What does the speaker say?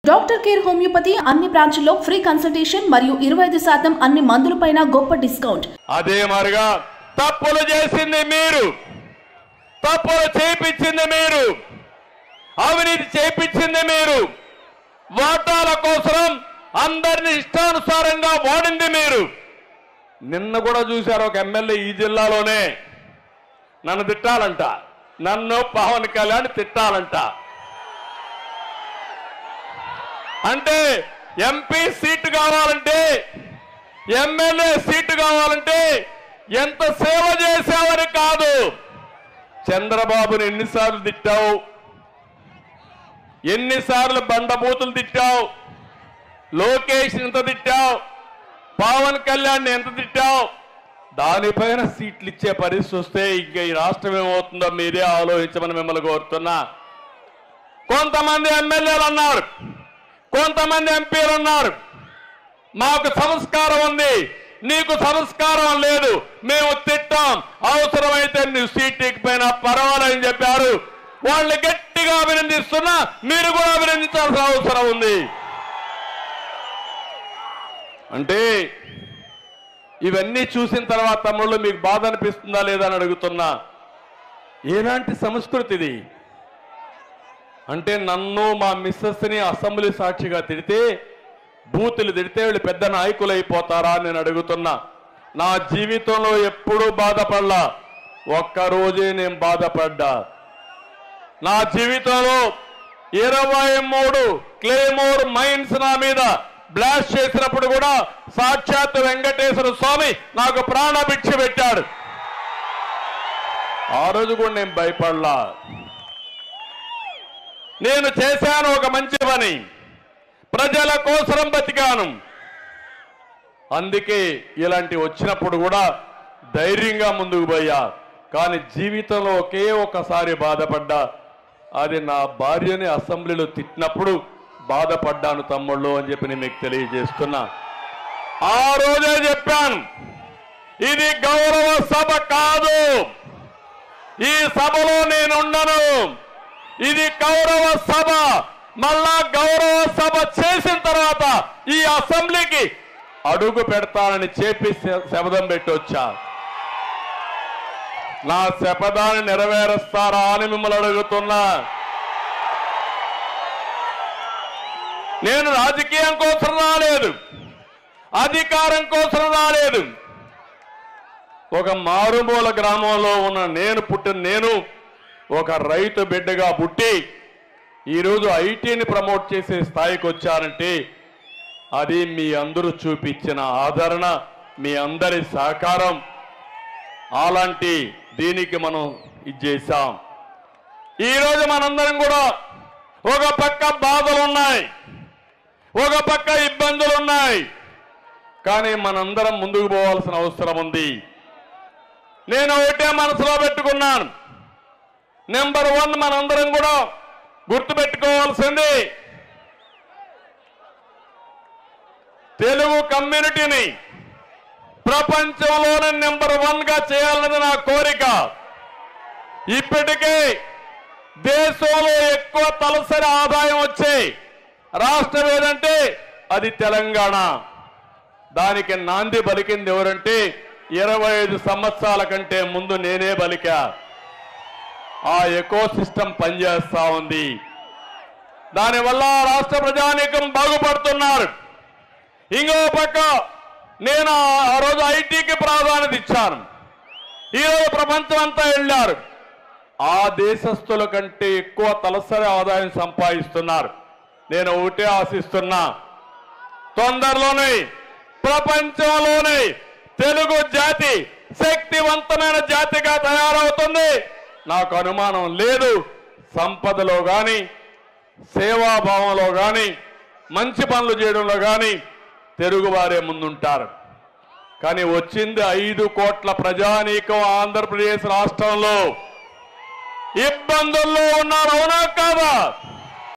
Doctor care homeopathy అన్ని బ్రాంచ్ల్లో free consultation మరియు 25% అన్ని మందులపైన గొప్ప డిస్కౌంట్. అదే మరిగా తప్పులు చేసింది మీరు, తప్పులు చేయించింది మీరు, అవినీతి చేయించింది మీరు, వాటాల కోసం అందరిని ఇష్టానుసారంగా వాడింది మీరు. నిన్న కూడా చూశారు ఒక ఎమ్మెల్యే ఈ జిల్లాలోనే నన్ను తిట్టాలంట, నన్ను పవన్ కళ్యాణ్ తిట్టాలంట. అంటే ఎంపీ సీటు కావాలంటే, ఎమ్మెల్యే సీటు కావాలంటే ఎంత సేవ చేశావని కాదు. చంద్రబాబుని ఎన్నిసార్లు తిట్టావు, ఎన్నిసార్లు బండబూతులు తిట్టావు, లోకేష్ ఎంత తిట్టావు, పవన్ కళ్యాణ్ ఎంత తిట్టావు. దానిపైన సీట్లు ఇచ్చే పరిస్థితి వస్తే ఇంకా ఈ రాష్ట్రం ఏమవుతుందో మీరే ఆలోచించమని మిమ్మల్ని కోరుతున్నా. కొంతమంది ఎమ్మెల్యేలు అన్నారు, కొంతమంది ఎంపీలు ఉన్నారు, మాకు సంస్కారం ఉంది, నీకు సంస్కారం లేదు, మేము తిట్టాం, అవసరమైతే నువ్వు సీట్ ఎక్కిపోయినా పర్వాలేదని చెప్పారు. వాళ్ళని గట్టిగా అభినందిస్తున్నా, మీరు కూడా అభినందించాల్సిన అవసరం ఉంది. అంటే ఇవన్నీ చూసిన తర్వాత తమ్ముళ్ళు మీకు బాధ అనిపిస్తుందా లేదా అని అడుగుతున్నా. ఎలాంటి సంస్కృతి ఇది? అంటే నన్ను మా మిస్సెస్ని అసెంబ్లీ సాక్షిగా తిడితే, బూతులు తిడితే వీళ్ళు పెద్ద నాయకులు అయిపోతారా అని నేను అడుగుతున్నా. నా జీవితంలో ఎప్పుడూ బాధపడలా, ఒక్కరోజే నేను బాధపడ్డా. నా జీవితంలో 23 క్లేమోర్ మైన్స్ నా మీద బ్లాస్ట్ చేసినప్పుడు కూడా సాక్షాత్ వెంకటేశ్వర స్వామి నాకు ప్రాణభిక్ష పెట్టాడు. ఆ రోజు కూడా నేను భయపడలా. నేను చేశాను ఒక మంచి పని, ప్రజల కోసం బతికాను. అందుకే ఇలాంటి వచ్చినప్పుడు కూడా ధైర్యంగా ముందుకు పోయా. కానీ జీవితంలో ఒకే ఒక్కసారి బాధపడ్డా, అది నా భార్యని అసెంబ్లీలో తిట్టినప్పుడు బాధపడ్డాను తమ్ముళ్ళు అని చెప్పి నేను మీకు తెలియజేస్తున్నా. ఆ రోజే చెప్పాను, ఇది గౌరవ సభ కాదు, ఈ సభలో నేనుండను, ఇది గౌరవ సభ. మళ్ళా గౌరవ సభ చేసిన తర్వాత ఈ అసెంబ్లీకి అడుగు పెడతానని చెప్పి శపథం పెట్టి వచ్చా. నా శపథాన్ని నెరవేరుస్తారా అని మిమ్మల్ని అడుగుతున్నా. నేను రాజకీయం కోసం రాలేదు, అధికారం కోసం రాలేదు. ఒక మారుమూల గ్రామంలో ఉన్న నేను ఒక రైతు బిడ్డగా పుట్టి ఈరోజు ఐటీని ప్రమోట్ చేసే స్థాయికి వచ్చానంటే అది మీ అందరూ చూపించిన ఆదరణ, మీ అందరి సహకారం. అలాంటి దీనికి మనం ఇది చేశాం. ఈరోజు మనందరం కూడా ఒక పక్క బాధలు ఉన్నాయి, ఒక పక్క ఇబ్బందులు ఉన్నాయి, కానీ మనందరం ముందుకు పోవాల్సిన అవసరం ఉంది. నేను ఒకటే మనసులో పెట్టుకున్నాను, నెంబర్ 1 మనందరం కూడా గుర్తుపెట్టుకోవాల్సింది, తెలుగు కమ్యూనిటీని ప్రపంచంలోనే నెంబర్ 1గా చేయాలన్నది నా కోరిక. ఇప్పటికే దేశంలో ఎక్కువ తలసరి ఆదాయం వచ్చే రాష్ట్రం ఏదంటే అది తెలంగాణ. దానికి నాంది పలికింది ఎవరంటే 25 సంవత్సరాల కంటే ముందు నేనే పలికా. ఆ ఎకో సిస్టమ్ పనిచేస్తా ఉంది. దానివల్ల రాష్ట్ర ప్రజానీకం బాగుపడుతున్నారు. ఇంకో పక్క నేను ఆ రోజు ఐటీకి ప్రాధాన్యత ఇచ్చాను. ఈరోజు ప్రపంచం అంతా వెళ్ళారు. ఆ దేశస్తుల కంటే ఎక్కువ తలసరి ఆదాయం సంపాదిస్తున్నారు. నేను ఒకటే ఆశిస్తున్నా, తొందరలోనే ప్రపంచంలోనే తెలుగు జాతి శక్తివంతమైన జాతిగా తయారవుతుంది. నాకు అనుమానం లేదు. సంపదలో కానీ, సేవాభావంలో కానీ, మంచి పనులు చేయడంలో కానీ తెలుగువారే ముందుంటారు. కానీ వచ్చింది 5 కోట్ల ప్రజానీకం ఆంధ్రప్రదేశ్ రాష్ట్రంలో ఇబ్బందుల్లో ఉన్నారు, అవునా కాదా?